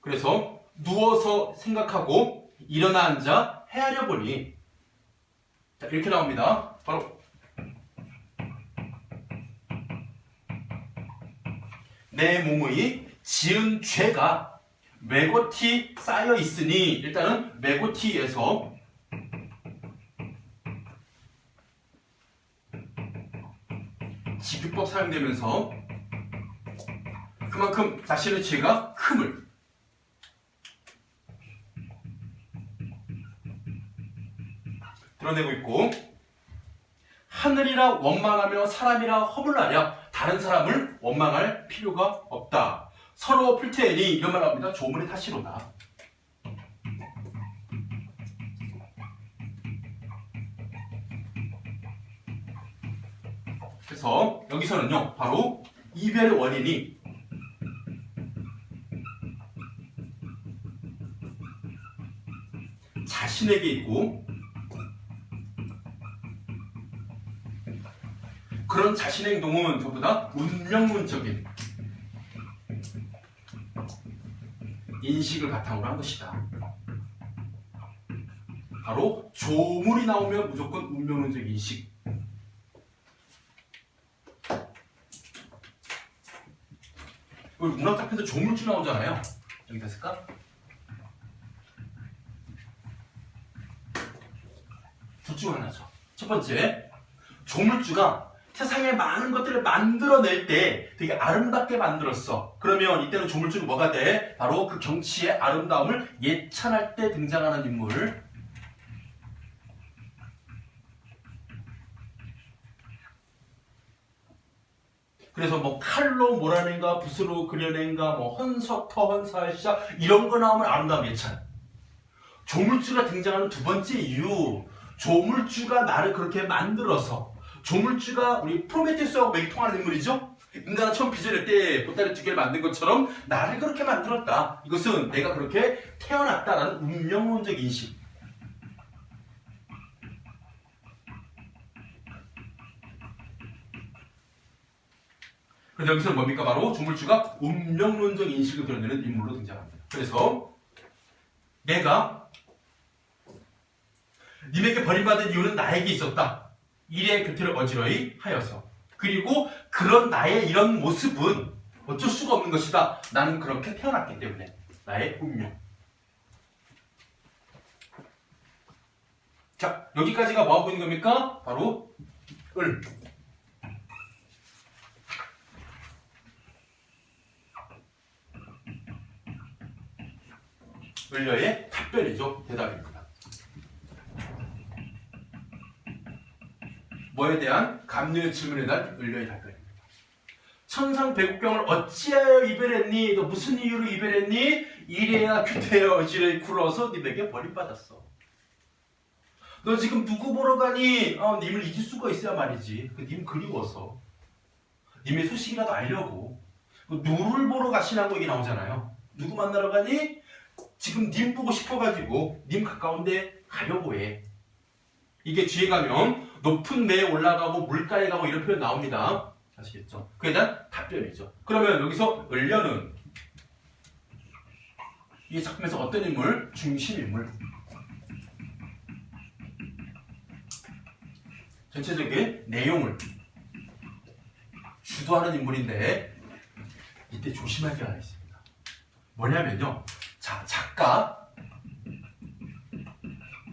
그래서 누워서 생각하고 일어나 앉아 헤아려 보니, 자, 이렇게 나옵니다. 바로 내 몸의 지은 죄가 메고티 쌓여 있으니 일단은 메고티에서 지규법 사용되면서 그만큼 자신의 죄가 큼을 드러내고 있고, 하늘이라 원망하며 사람이라 허물나랴. 다른 사람을 원망할 필요가 없다. 서로 풀테니 이런 말 합니다. 조문의 탓이로다. 그래서 여기서는요, 바로 이별의 원인이 자신에게 있고, 그런 자신의 행동은 전부 다 운명론적인 인식을 바탕으로 한 것이다. 바로 조물이 나오면 무조건 운명론적 인식. 우리 문학작품에서 조물주 나오잖아요. 여기 됐을까? 둘 중 하나죠. 첫 번째, 조물주가 세상에 많은 것들을 만들어낼 때 되게 아름답게 만들었어. 그러면 이때는 조물주는 뭐가 돼? 바로 그 경치의 아름다움을 예찬할 때 등장하는 인물. 그래서 뭐 칼로 몰아낸가, 붓으로 그려낸가, 뭐 헌석터, 헌사시자 이런 거 나오면 아름다움 예찬. 조물주가 등장하는 두 번째 이유, 조물주가 나를 그렇게 만들어서, 조물주가 우리 프로메테우스하고 맥이 통하는 인물이죠? 인간은 처음 빚어낼 때 보따리 두 개를 만든 것처럼 나를 그렇게 만들었다. 이것은 내가 그렇게 태어났다라는 운명론적 인식. 그래서 여기서는 뭡니까? 바로 조물주가 운명론적 인식을 드러내는 인물로 등장합니다. 그래서 내가 님에게 버림받은 이유는 나에게 있었다. 일의 곁을 어지러이 하여서. 그리고 그런 나의 이런 모습은 어쩔 수가 없는 것이다. 나는 그렇게 태어났기 때문에. 나의 운명. 자, 여기까지가 뭐하고 있는 겁니까? 바로 을. 을려의 답변이죠. 대답입니다. 뭐에 대한? 갑류의 질문에 대한 을려의 답변입니다. 천상백국경을 어찌하여 이별했니? 너 무슨 이유로 이별했니? 이래야 규태여 어지러이 굴어서 님에게 버림받았어. 너 지금 누구 보러 가니? 님을 잊을 수가 있어야 말이지. 님 그리워서. 님의 소식이라도 알려고. 누를 보러 가시라고 얘기 나오잖아요. 누구 만나러 가니? 지금 님 보고 싶어가지고 님 가까운데 가려고 해. 이게 뒤에 가면 높은 매에 올라가고 물가에 가고 이런 표현 나옵니다. 아시겠죠? 그에 대한 답변이죠. 그러면 여기서 을려는 이 작품에서 어떤 인물? 중심인물. 전체적인 내용을 주도하는 인물인데 이때 조심할 게 하나 있습니다. 뭐냐면요. 자, 작가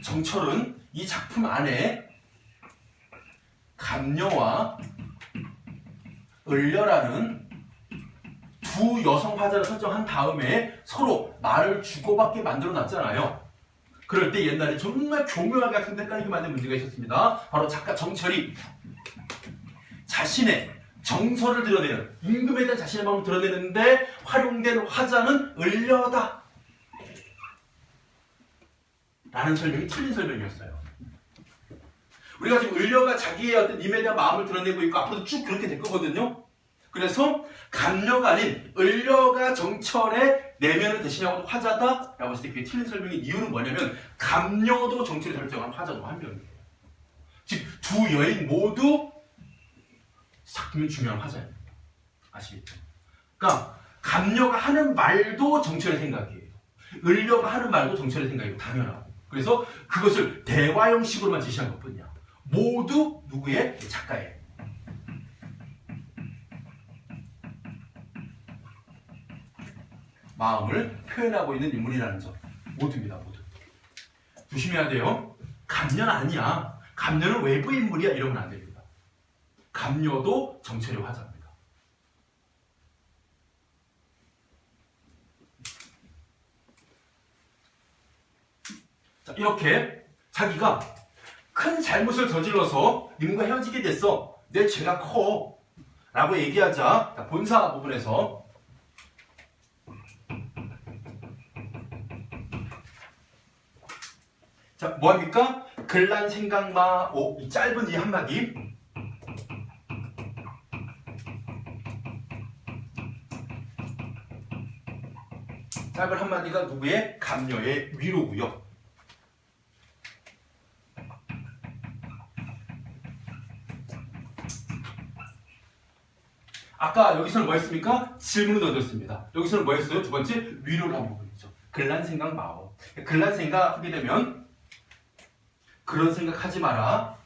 정철은 이 작품 안에 갑녀와 을려라는 두 여성 화자를 설정한 다음에 서로 말을 주고받게 만들어 놨잖아요. 그럴 때 옛날에 정말 교묘하게 같은 헷갈리게 만든 문제가 있었습니다. 바로 작가 정철이 자신의 정서를 드러내는, 임금에 대한 자신의 마음을 드러내는데 활용된 화자는 을려다 라는 설명이 틀린 설명이었어요. 우리가 지금 을려가 자기의 어떤 임에 대한 마음을 드러내고 있고 앞으로도 쭉 그렇게 될 거거든요. 그래서 갑녀가 아닌 을려가 정철의 내면을 대신하고 화자다 라고 했을 때 그게 틀린 설명의 이유는 뭐냐면 갑녀도 정철이 설정한 화자도 한 명이에요. 즉 두 여인 모두 작품이 중요한 화자입니다. 아시겠죠? 그러니까 갑녀가 하는 말도 정철의 생각이에요. 을려가 하는 말도 정철의 생각이고 당연하고. 그래서 그것을 대화 형식으로만 제시한 것뿐이야. 모두 누구의? 작가의. 마음을 표현하고 있는 인물이라는 점. 모두입니다. 모두. 조심해야 돼요. 감녀는 아니야. 감녀는 외부 인물이야. 이러면 안 됩니다. 감녀도 정철의 화자입니다. 자, 이렇게 자기가 큰 잘못을 저질러서 님과 헤어지게 됐어. 내 죄가 커. 라고 얘기하자. 자, 본사 부분에서 자, 뭐합니까? 글란 생각마 오, 이 짧은 이 한마디 짧은 한마디가 누구의? 감녀의 위로고요. 아까 여기서는 뭐 했습니까? 질문을 던졌습니다. 여기서는 뭐 했어요? 두 번째, 위로를 한 부분이죠. 글란 생각 마오. 글란 생각 하게 되면 그런 생각 하지 마라.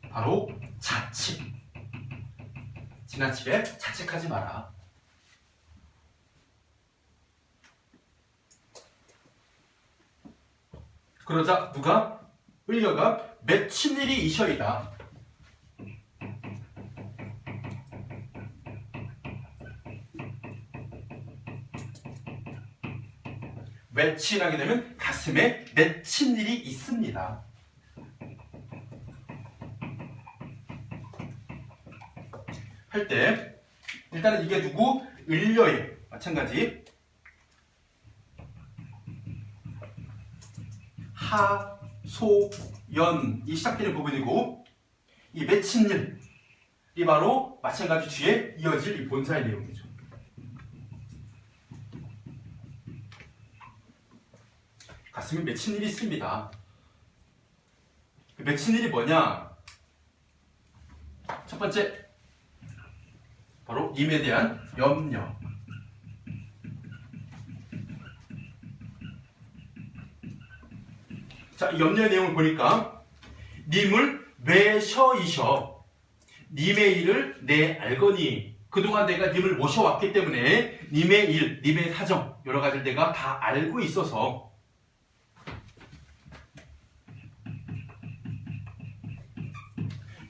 바로 자책. 지나치게 자책하지 마라. 그러자 누가? 을려가 맺힌 일이 이셔이다. 맺힌하게 되면 가슴에 맺힌 일이 있습니다. 할 때 일단은 이게 누구? 을려의 마찬가지 하, 소, 연이 시작되는 부분이고 이 맺힌 일이 바로 마찬가지 뒤에 이어질 이 본사의 내용이죠. 가슴에 맺힌 일이 있습니다. 그 맺힌 일이 뭐냐? 첫 번째, 바로 님에 대한 염려. 자, 이 염려의 내용을 보니까 님을 왜 셔이셔? 님의 일을 내 알거니. 그동안 내가 님을 모셔왔기 때문에 님의 일, 님의 사정 여러 가지를 내가 다 알고 있어서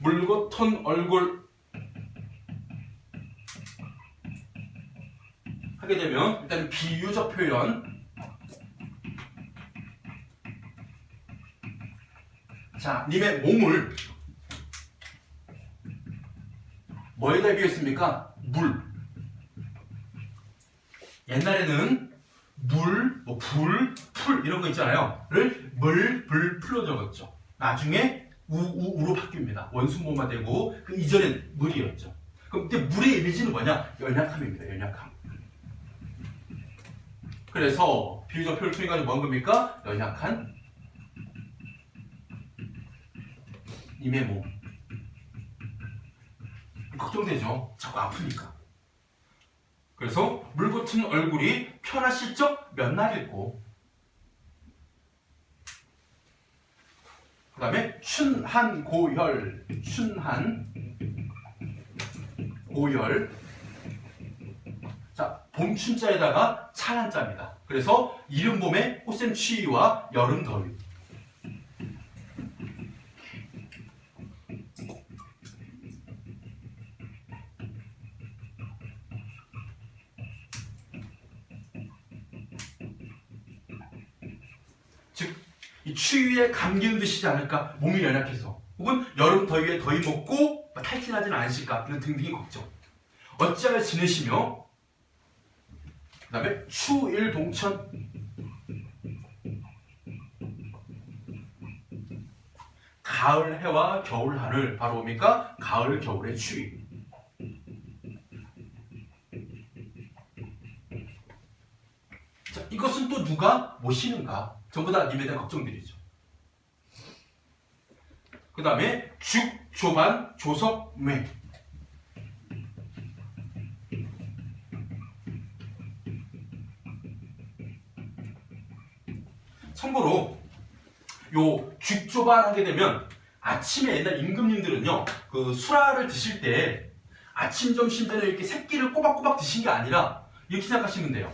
물고 턴 얼굴 하게 되면 일단 비유적 표현. 자, 님의 몸을 뭐에다 비유했습니까? 물. 옛날에는 물, 뭐 불, 풀 이런 거 있잖아요.를 물, 불, 풀로 적었죠. 나중에 우로 바뀝니다. 원수모마 되고 그 이전엔 물이었죠. 그럼 이때 물의 이미지는 뭐냐? 연약함입니다. 연약함. 그래서 비유적 표현을 통해 가지고 뭔 겁니까? 연약한 님의 몸. 걱정되죠. 자꾸 아프니까. 그래서 물 붙은 얼굴이 편하실 적 몇 날일고. 그 다음에 춘한고열. 춘한고열. 자, 봄춘자에다가 찬한자입니다. 그래서 이른 봄에 꽃샘 추위와 여름 더위. 즉, 이 추위에 감기는 드시지 않을까? 몸이 연약해서. 혹은 여름 더위에 더위 먹고 탈진하지는 않으실까? 이런 등등의 걱정. 어찌하여 지내시며 그 다음에 추일동천. 가을 해와 겨울 하늘. 바로 뭡니까? 가을 겨울의 추위. 자, 이것은 또 누가 모시는가? 전부 다 님에 대한 걱정들이죠. 그 다음에 죽, 조반, 조석, 매. 참고로 요 죽조반 하게 되면 아침에 옛날 임금님들은요 그 수라를 드실 때 아침, 점심, 저녁 이렇게 세 끼를 꼬박꼬박 드신 게 아니라 이렇게 생각하시면 돼요.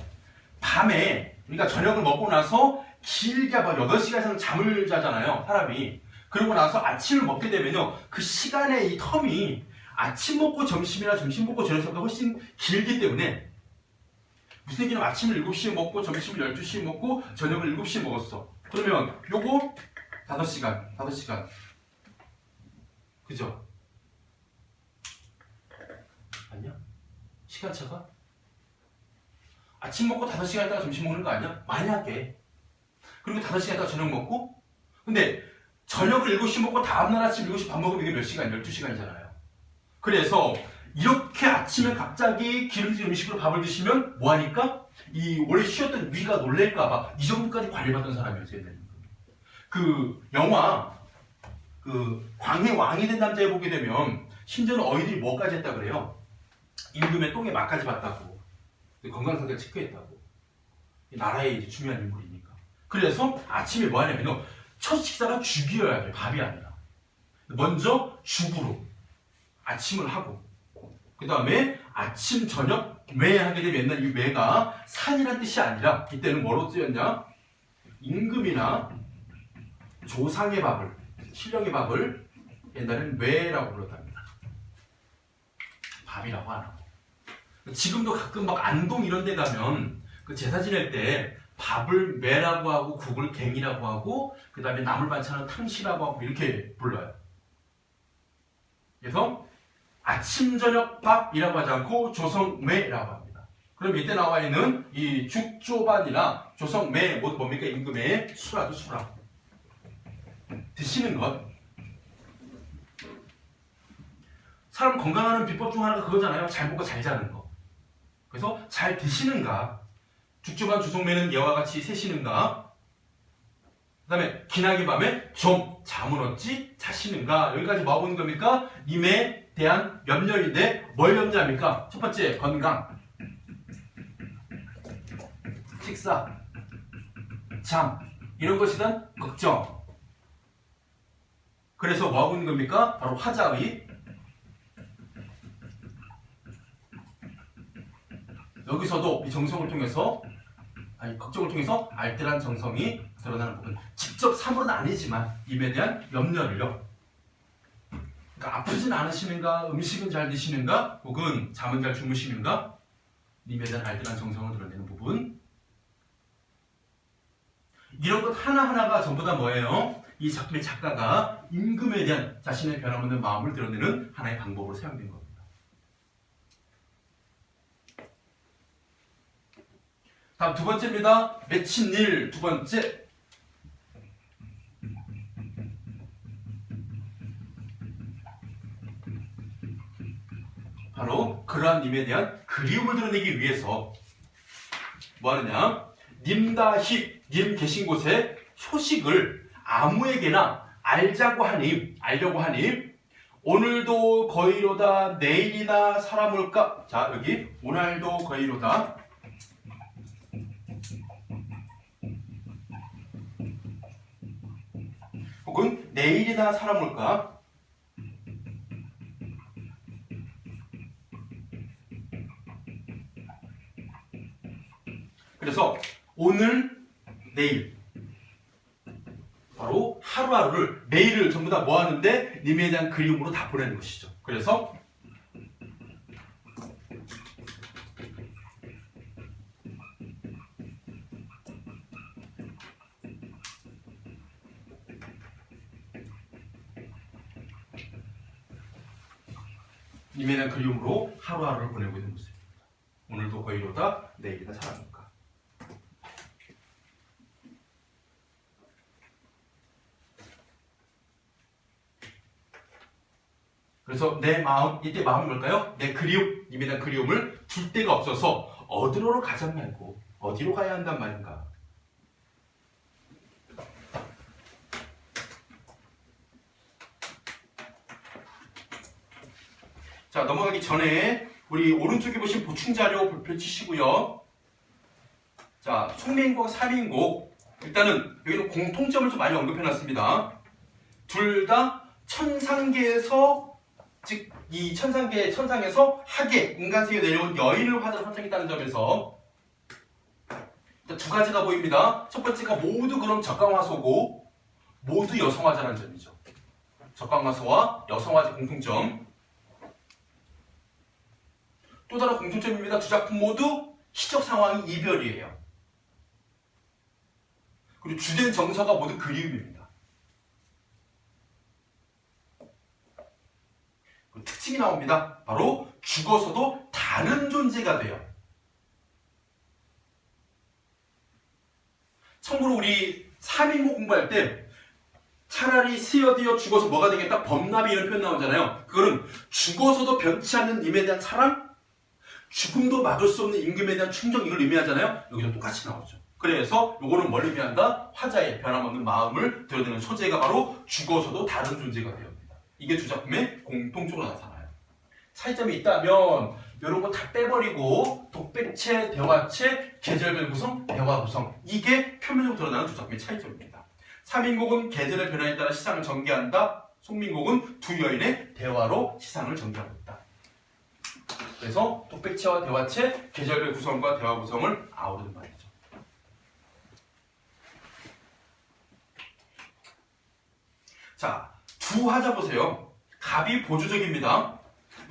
밤에 우리가 저녁을 먹고 나서 길게 막 8시간 이상 잠을 자잖아요, 사람이. 그러고 나서 아침을 먹게 되면요, 그 시간의 이 텀이 아침 먹고 점심이나 점심 먹고 저녁보다 훨씬 길기 때문에, 무슨 얘기냐면 아침을 7시에 먹고 점심을 12시에 먹고 저녁을 7시에 먹었어. 그러면 요거 5시간. 그죠? 아니야? 시간차가? 아침 먹고 5시간 있다가 점심 먹는 거 아니야? 만약에. 그리고 5시간 있다가 저녁 먹고? 근데 저녁을 7시 먹고 다음날 아침 7시 밥 먹으면 이게 몇 시간? 12시간이잖아요. 그래서 이렇게 아침에 갑자기 기름진 음식으로 밥을 드시면 뭐하니까? 이 원래 쉬었던 위가 놀랄까봐 이 정도까지 관리받던 사람이었어요. 그 영화 광해 왕이 된 남자에 보게 되면 심지어는 어이들이 뭐까지 했다 그래요? 임금의 똥에 막까지 봤다고. 건강 상태를 체크했다고. 나라의 이제 중요한 인물이니까. 그래서 아침에 뭐 하냐면요, 첫 식사가 죽이어야 돼. 밥이 아니라. 먼저 죽으로 아침을 하고, 그 다음에 아침 저녁 매 하게 되면 옛날 이 매가 산이란 뜻이 아니라 이때는 뭐로 쓰였냐? 임금이나 조상의 밥을, 신령의 밥을 옛날에는 매라고 불렀답니다. 밥이라고 안 하고. 지금도 가끔 막 안동 이런 데 가면 그 제사 지낼 때 밥을 매라고 하고 국을 갱이라고 하고 그 다음에 나물 반찬은 탕시라고 하고 이렇게 불러요. 그래서 아침 저녁 밥이라고 하지 않고 조성매라고 합니다. 그럼 이때 나와 있는 이 죽조반이나 조성매 뭡니까? 임금의 수라죠, 수라. 드시는 것. 사람 건강하는 비법 중 하나가 그거잖아요. 잘 먹고 잘 자는 거. 그래서 잘 드시는가, 죽조반 조성매는 예와 같이 세시는가, 그 다음에 기나긴 밤에 좀 잠은 어찌 자시는가. 여기까지 뭐 하고 있는 겁니까? 님에 대한 염려인데 뭘 염려합니까? 첫 번째 건강, 식사, 잠, 이런 것에 대한 걱정. 그래서 뭐 하고 있는 겁니까? 바로 화자의, 여기서도 이 정성을 통해서, 걱정을 통해서 알뜰한 정성이 드러나는 부분. 직접 사물은 아니지만 입에 대한 염려를요. 그러니까 아프진 않으시는가, 음식은 잘 드시는가, 혹은 잠은 잘 주무시는가, 입에 대한 알뜰한 정성을 드러내는 부분. 이런 것 하나하나가 전부 다 뭐예요? 이 작품의 작가가 임금에 대한 자신의 변함없는 마음을 드러내는 하나의 방법으로 사용된 겁니다. 다음 두 번째입니다. 맺힌 일 두 번째. 바로 그러한 님에 대한 그리움을 드러내기 위해서 뭐 하느냐? 님다히, 님 계신 곳에 소식을 아무에게나 알려고 하니 오늘도 거의로다 내일이나 사람 올까? 자, 여기 오늘도 거의로다, 혹은 내일이나 사람 올까? 그래서 오늘, 내일, 바로 하루하루를, 매일을 전부 다 뭐 하는데? 님에 대한 그리움으로 다 보내는 것이죠. 그래서 님에 대한 그리움으로 하루하루를 보내고 있는 모습입니다. 오늘도 거의로다 내일이나 사람 올까? 그래서 내 마음, 이때 마음은 뭘까요? 내 그리움, 님에 대한 그리움을 둘 데가 없어서 어디로 가자 말고 어디로 가야 한단 말인가? 자, 넘어가기 전에 우리 오른쪽에 보신 보충자료 펼치시고요. 자, 송민곡, 사민곡, 일단은 여기는 공통점을 좀 많이 언급해놨습니다. 둘 다 천상계에서 즉 이 천상에서 하계 인간 세계에 내려온 여인을 화자로 선정했다는 점에서 두 가지가 보입니다. 첫 번째가 모두 그럼 적강화소고 모두 여성화자라는 점이죠. 적강화소와 여성화자 공통점. 또 다른 공통점입니다. 두 작품 모두 시적 상황이 이별이에요. 그리고 주된 정서가 모두 그리움입니다. 특징이 나옵니다. 바로 죽어서도 다른 존재가 돼요. 참고로 우리 3인국 공부할 때 차라리 스여되어 죽어서 뭐가 되겠다? 범나비 이런 표현 나오잖아요. 그거는 죽어서도 변치 않는 임에 대한 사랑, 죽음도 막을 수 없는 임금에 대한 충정, 이걸 의미하잖아요. 여기도 똑같이 나오죠. 그래서 요거는 뭘 의미한다? 화자의 변함없는 마음을 드러내는 소재가 바로 죽어서도 다른 존재가 되옵니다. 이게 두 작품에 공통적으로 나타나요. 차이점이 있다면 이런 거 다 빼버리고 독백체, 대화체, 계절별 구성, 대화 구성, 이게 표면적으로 드러나는 두 작품의 차이점입니다. 3인곡은 계절의 변화에 따라 시상을 전개한다. 송민곡은 두 여인의 대화로 시상을 전개하고 있다. 그래서 독백체와 대화체, 계절별 구성과 대화 구성을 아우르는 말이죠. 자, 두 화자 보세요. 갑이 보조적입니다.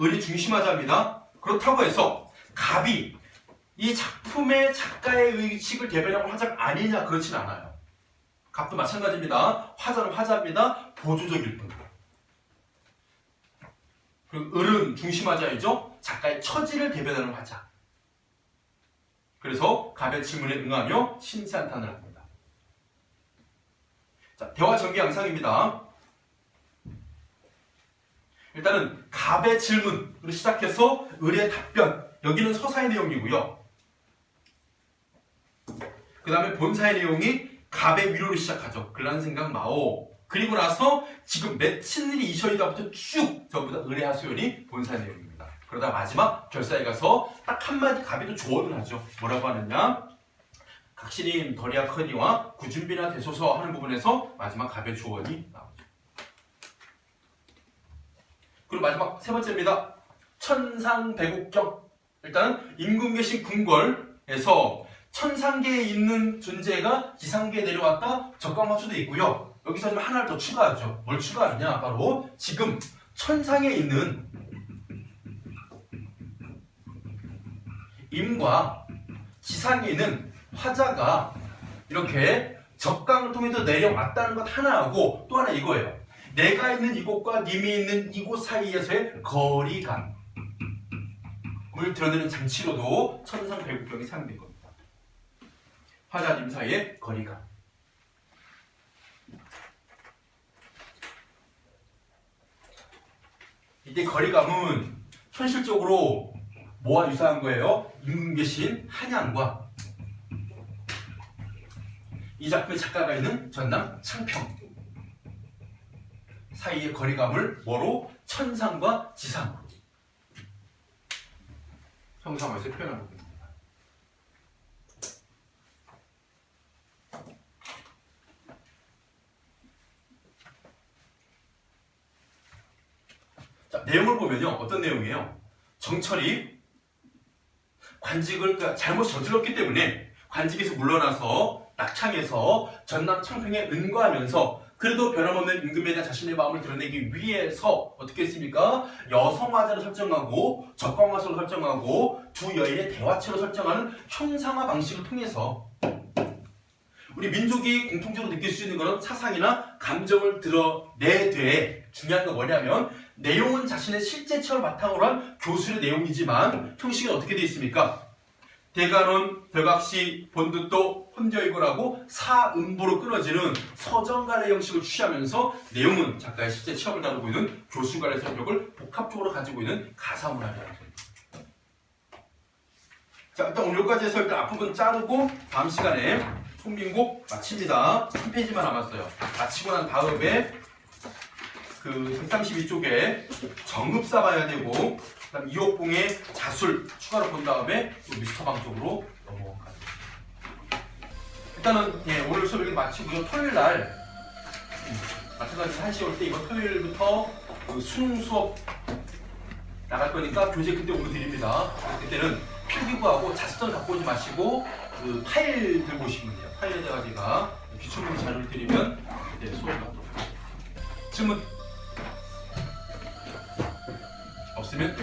을이 중심화자입니다. 그렇다고 해서 갑이 이 작품의 작가의 의식을 대변하는 화자가 아니냐, 그렇진 않아요. 갑도 마찬가지입니다. 화자는 화자입니다. 보조적일 뿐. 그리고 을은 중심화자이죠. 작가의 처지를 대변하는 화자. 그래서 갑의 질문에 응하며 심사한탄을 합니다. 자, 대화 전개 양상입니다. 일단은 갑의 질문으로 시작해서 을의 답변, 여기는 서사의 내용이고요. 그 다음에 본사의 내용이 갑의 위로로 시작하죠. 글라는 생각 마오. 그리고 나서 지금 맺힌 일이 이셔이다부터 쭉 전부 다 을의 하소연이 본사의 내용입니다. 그러다 마지막 결사에 가서 딱 한마디 갑이 또 조언을 하죠. 뭐라고 하느냐? 각신임 덜이야커니와 구준비나 되소서 하는 부분에서 마지막 갑의 조언이 나오죠. 그리고 마지막 세 번째입니다. 천상배국경. 일단은 임금 계신 궁궐에서 천상계에 있는 존재가 지상계에 내려왔다. 적강화수도 있고요. 여기서 좀 하나를 더 추가하죠. 뭘 추가하느냐? 바로 지금 천상에 있는 임과 지상에 있는 화자가 이렇게 적강을 통해서 내려왔다는 것 하나하고, 또 하나 이거예요. 내가 있는 이곳과 님이 있는 이곳 사이에서의 거리감을 드러내는 장치로도 천상배국경이 사용된 겁니다. 화자님 사이의 거리감. 이때 거리감은 현실적으로 뭐와 유사한 거예요? 임금 계신 한양과 이 작품의 작가가 있는 전남 창평 사이의 거리감을 뭐로? 천상과 지상으로 형상화해서 표현하고 있습니다. 자, 내용을 보면요. 어떤 내용이에요? 정철이 관직을 잘못 저질렀기 때문에 관직에서 물러나서 낙창에서 전남 창평에 은거하면서 그래도 변함없는 임금에 대한 자신의 마음을 드러내기 위해서 어떻게 했습니까? 여성화자를 설정하고 적강화소를 설정하고 두 여인의 대화체로 설정하는 형상화 방식을 통해서 우리 민족이 공통적으로 느낄 수 있는 것은 사상이나 감정을 드러내되 중요한 건 뭐냐면 내용은 자신의 실제 체험을 바탕으로 한 교술의 내용이지만 형식은 어떻게 되어 있습니까? 대간원, 덜각시, 본두도, 혼저이고라고 사음보로 끊어지는 서정간의 형식을 취하면서 내용은 작가의 실제 체험을 다루고 있는 교수간의 성격을 복합적으로 가지고 있는 가사문학이라는 겁니다. 자, 일단 오늘 여기까지 해서 일단 앞부분 자르고 다음 시간에 송민곡 마칩니다. 한 페이지만 남았어요. 마치고 난 다음에 그 132쪽에 정급사 봐야 되고 그다음 이옥봉의 자술 추가로 본 다음에 또 미스터방 쪽으로 넘어가겠습니다. 일단은 오늘 수업 여기 마치고요. 토요일 날 마찬가지로 1시에 올 때 이번 토요일부터 그 수능 수업 나갈 거니까 교재 그때 오면 드립니다. 그때는 필기구하고 자습서 갖고 오지 마시고 그 파일 들고 오시면 돼요. 파일에다가 제가 기출문제 자료를 드리면 그때 수업 받도록 하겠습니다. 질문 없으면